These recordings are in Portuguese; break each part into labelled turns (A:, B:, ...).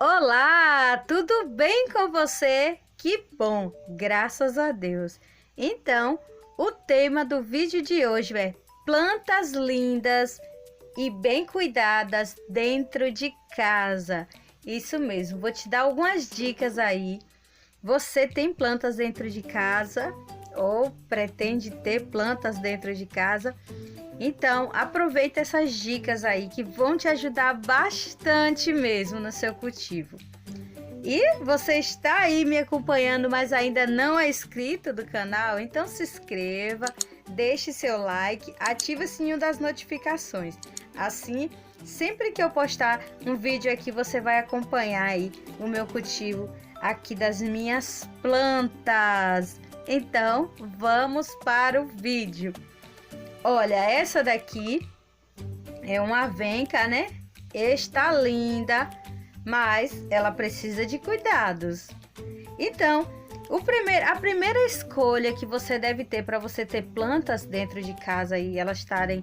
A: Olá, tudo bem com você? Que bom, graças a Deus. Então, o tema do vídeo de hoje é plantas lindas e bem cuidadas dentro de casa. Isso mesmo, vou te dar algumas dicas aí. Você tem plantas dentro de casa ou pretende ter plantas dentro de casa? Então, aproveita essas dicas aí que vão te ajudar bastante mesmo no seu cultivo. E você está aí me acompanhando, mas ainda não é inscrito do canal? Então se inscreva, deixe seu like, ative o sininho das notificações. Assim, sempre que eu postar um vídeo aqui, você vai acompanhar aí o meu cultivo aqui das minhas plantas. Então, vamos para o vídeo. Olha, essa daqui é uma avenca, né? Está linda, mas ela precisa de cuidados. Então, a primeira escolha que você deve ter para você ter plantas dentro de casa e elas estarem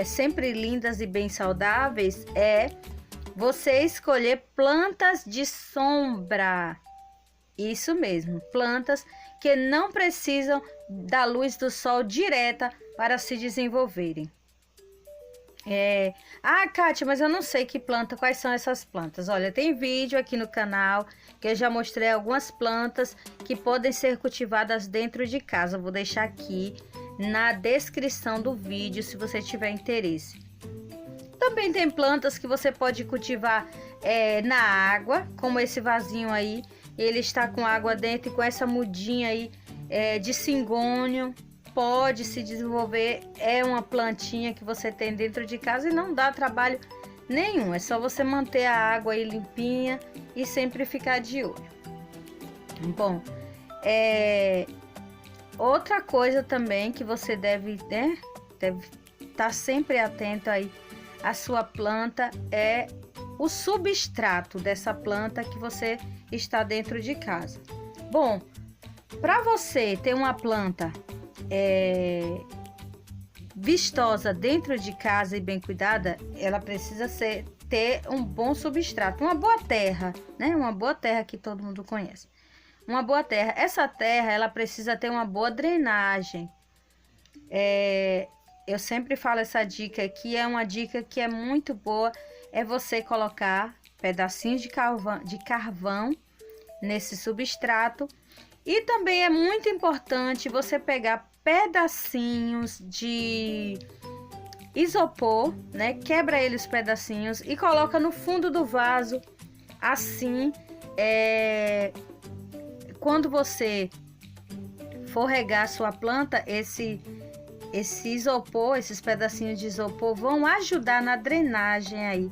A: sempre lindas e bem saudáveis é você escolher plantas de sombra. Isso mesmo, plantas que não precisam da luz do sol direta para se desenvolverem. Kátia, mas eu não sei quais são essas plantas. Olha, tem vídeo aqui no canal que eu já mostrei algumas plantas que podem ser cultivadas dentro de casa. Eu vou deixar aqui na descrição do vídeo se você tiver interesse. Também tem plantas que você pode cultivar na água, como esse vasinho aí. Ele está com água dentro e com essa mudinha aí de cingônio. Pode se desenvolver, é uma plantinha que você tem dentro de casa e não dá trabalho nenhum. É só você manter a água aí limpinha e sempre ficar de olho. Bom, outra coisa também que você deve estar sempre atento aí à sua planta é o substrato dessa planta que você está dentro de casa. Bom, para você ter uma planta vistosa dentro de casa e bem cuidada, ela precisa ter um bom substrato, uma boa terra, né? Uma boa terra que todo mundo conhece. Uma boa terra. Essa terra, ela precisa ter uma boa drenagem. Eu sempre falo essa dica aqui, é uma dica que é muito boa, é você colocar pedacinhos de carvão nesse substrato. E também é muito importante você pegar pedacinhos de isopor, né? Quebra ele os pedacinhos e coloca no fundo do vaso. Assim, quando você for regar a sua planta, esse isopor, esses pedacinhos de isopor vão ajudar na drenagem aí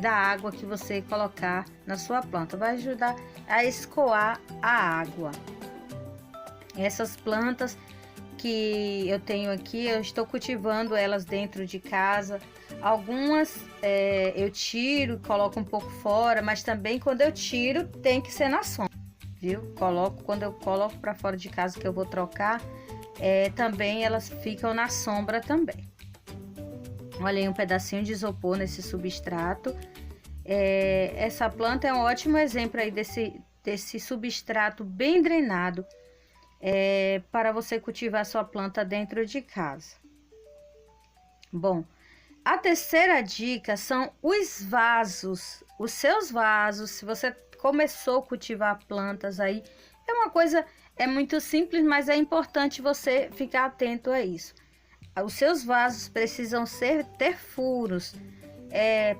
A: da água que você colocar na sua planta. Vai ajudar a escoar a água. Essas plantas que eu tenho aqui, eu estou cultivando elas dentro de casa. Algumas eu tiro, coloco um pouco fora, mas também quando eu tiro tem que ser na sombra, viu? Quando eu coloco para fora de casa que eu vou trocar, também elas ficam na sombra também. Olha aí um pedacinho de isopor nesse substrato. Essa planta é um ótimo exemplo aí desse substrato bem drenado para você cultivar sua planta dentro de casa. Bom, a terceira dica são os vasos. Os seus vasos, se você começou a cultivar plantas aí, é uma coisa, muito simples, mas é importante você ficar atento a isso. Os seus vasos precisam ter furos.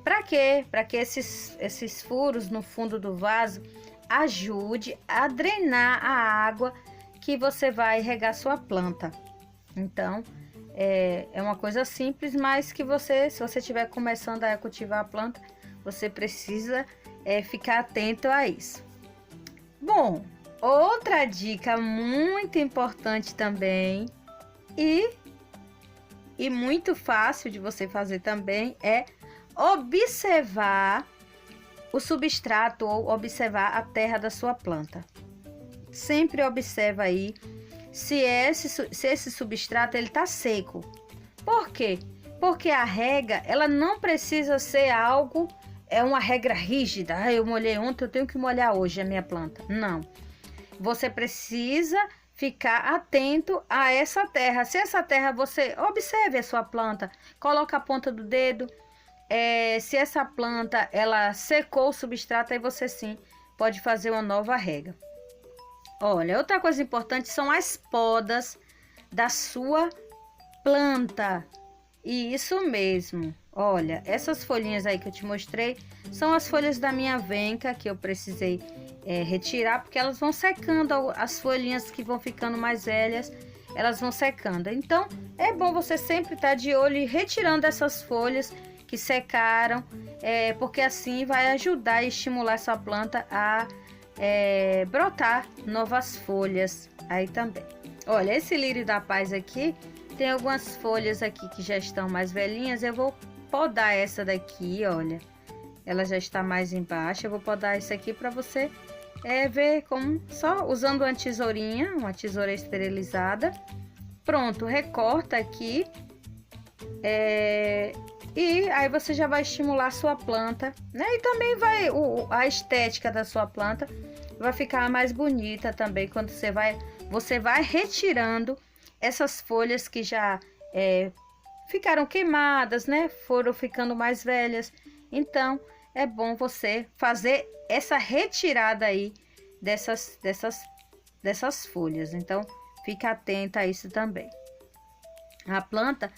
A: Para quê? Para que esses furos no fundo do vaso ajude a drenar a água que você vai regar sua planta. Então, é uma coisa simples, mas que se você estiver começando a cultivar a planta, você precisa ficar atento a isso. Bom, outra dica muito importante também e muito fácil de você fazer também é observar o substrato ou observar a terra da sua planta. Sempre observa aí se esse substrato ele tá seco. Por quê? Porque a rega ela não precisa ser algo é uma regra rígida. Ah, eu molhei ontem, eu tenho que molhar hoje a minha planta. Não. Você precisa ficar atento a essa terra. Se essa terra, você observe a sua planta, coloca a ponta do dedo. Se essa planta ela secou o substrato, aí você sim pode fazer uma nova rega. Olha, outra coisa importante são as podas da sua planta. E isso mesmo. Olha, essas folhinhas aí que eu te mostrei são as folhas da minha venca que eu precisei retirar, porque elas vão secando, as folhinhas que vão ficando mais velhas, elas vão secando. Então, é bom você sempre estar de olho e retirando essas folhas que secaram, porque assim vai ajudar e estimular essa planta a brotar novas folhas aí também. Olha, esse lírio da paz aqui, tem algumas folhas aqui que já estão mais velhinhas, eu vou podar essa daqui, olha. Ela já está mais embaixo, eu vou podar isso aqui para você ver como, só usando uma tesourinha, uma tesoura esterilizada. Pronto, recorta aqui. E aí você já vai estimular a sua planta, né? E também a estética da sua planta vai ficar mais bonita também quando você vai retirando essas folhas que já ficaram queimadas, né? Foram ficando mais velhas. Então, é bom você fazer essa retirada aí dessas folhas. Então, fica atenta a isso também. A planta,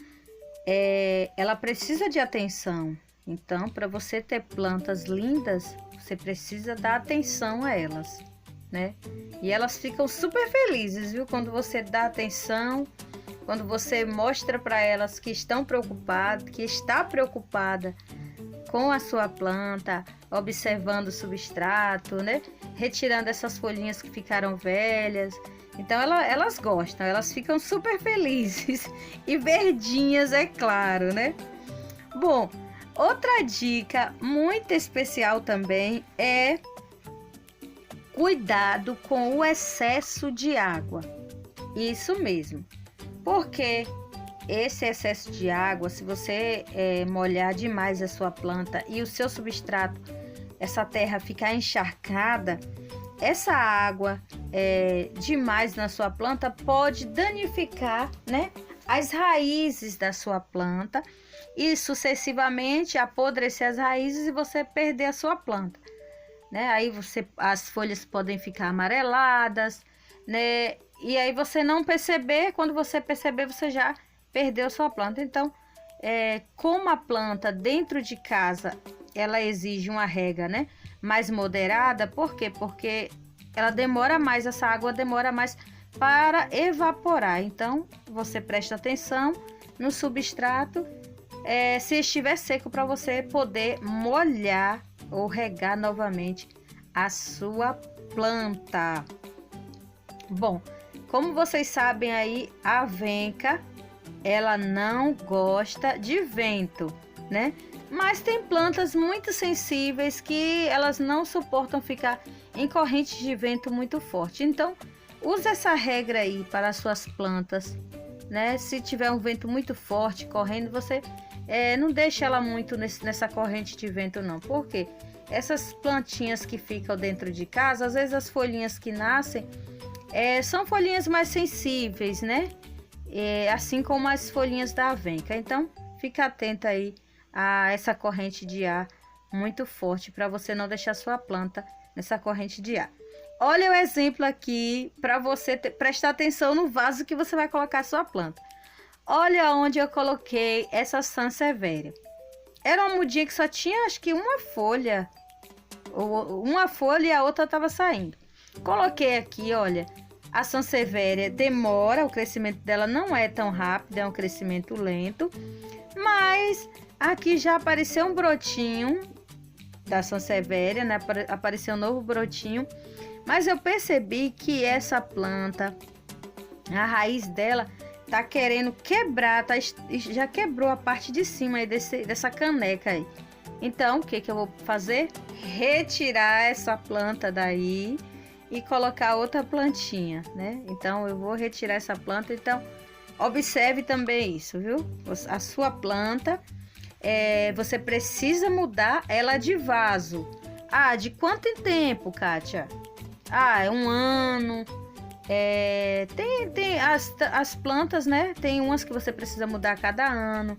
A: ela precisa de atenção. Então, para você ter plantas lindas, você precisa dar atenção a elas, né? E elas ficam super felizes, viu? Quando você dá atenção, quando você mostra para elas que está preocupada com a sua planta, observando o substrato, né? Retirando essas folhinhas que ficaram velhas. Então elas gostam, elas ficam super felizes e verdinhas, é claro, né? Bom, outra dica muito especial também é cuidado com o excesso de água. Isso mesmo, porque esse excesso de água, se você molhar demais a sua planta e o seu substrato, essa terra ficar encharcada, essa água demais na sua planta pode danificar, né, as raízes da sua planta e sucessivamente apodrecer as raízes e você perder a sua planta, né? Aí as folhas podem ficar amareladas, né? E aí você não perceber, quando você perceber, você já perdeu sua planta. Então, como a planta dentro de casa, ela exige uma rega, né, mais moderada. Por quê? Porque ela demora mais, essa água demora mais para evaporar. Então, você presta atenção no substrato, se estiver seco, para você poder molhar ou regar novamente a sua planta. Bom, como vocês sabem aí, a venca, ela não gosta de vento, né? Mas tem plantas muito sensíveis que elas não suportam ficar em correntes de vento muito forte. Então, use essa regra aí para as suas plantas, né? Se tiver um vento muito forte correndo, você não deixa ela muito nessa corrente de vento não. Por quê? Essas plantinhas que ficam dentro de casa, às vezes as folhinhas que nascem são folhinhas mais sensíveis, né? Assim como as folhinhas da avenca. Então, fica atenta aí a essa corrente de ar muito forte para você não deixar sua planta nessa corrente de ar. Olha o exemplo aqui para você prestar atenção no vaso que você vai colocar a sua planta. Olha onde eu coloquei essa Sansevieria. Era uma mudinha que só tinha acho que uma folha e a outra estava saindo. Coloquei aqui, olha, a Sansevieria demora, o crescimento dela não é tão rápido, é um crescimento lento, mas aqui já apareceu um brotinho da Sansevieria, né? Apareceu um novo brotinho, mas eu percebi que essa planta, a raiz dela tá querendo quebrar, já quebrou a parte de cima aí dessa caneca aí. Então, o que eu vou fazer? Retirar essa planta daí e colocar outra plantinha, né? Então, eu vou retirar essa planta. Então, observe também isso, viu? A sua planta, você precisa mudar ela de vaso. Ah, de quanto em tempo, Kátia? Ah, é 1 ano. Tem as plantas, né? Tem umas que você precisa mudar a cada ano.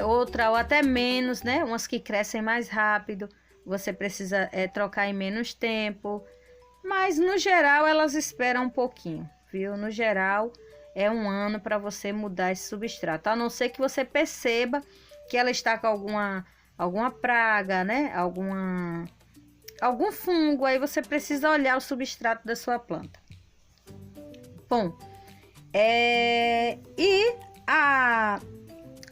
A: Outra ou até menos, né? Umas que crescem mais rápido. Você precisa trocar em menos tempo. Mas, no geral, elas esperam um pouquinho, viu? No geral, é 1 ano para você mudar esse substrato. A não ser que você perceba que ela está com alguma praga, né? Algum fungo. Aí você precisa olhar o substrato da sua planta. Bom, e a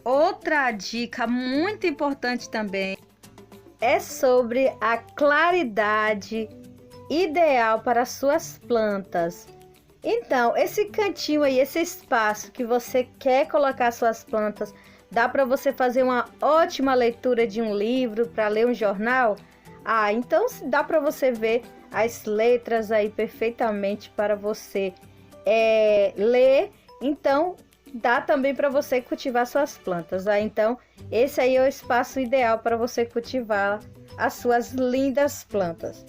A: outra dica muito importante também é sobre a claridade ideal para suas plantas. Então, esse cantinho aí, esse espaço que você quer colocar suas plantas, dá para você fazer uma ótima leitura de um livro, para ler um jornal? Ah, então dá para você ver as letras aí perfeitamente para você ler. Então, dá também para você cultivar suas plantas. Então, esse aí é o espaço ideal para você cultivar as suas lindas plantas.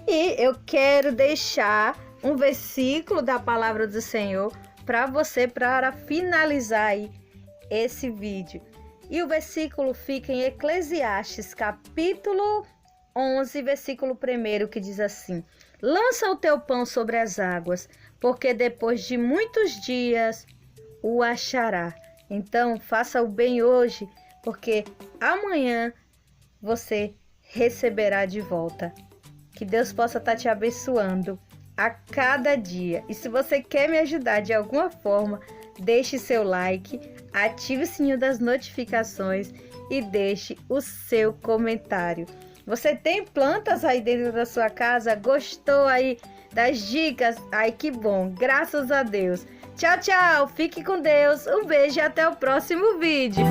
A: E eu quero deixar um versículo da palavra do Senhor para você, para finalizar aí esse vídeo. E o versículo fica em Eclesiastes, capítulo 11, versículo 1, que diz assim: lança o teu pão sobre as águas, porque depois de muitos dias o achará. Então, faça o bem hoje, porque amanhã você receberá de volta. Que Deus possa estar te abençoando a cada dia. E se você quer me ajudar de alguma forma, deixe seu like, ative o sininho das notificações e deixe o seu comentário. Você tem plantas aí dentro da sua casa? Gostou aí das dicas? Ai, que bom! Graças a Deus! Tchau, tchau! Fique com Deus! Um beijo e até o próximo vídeo!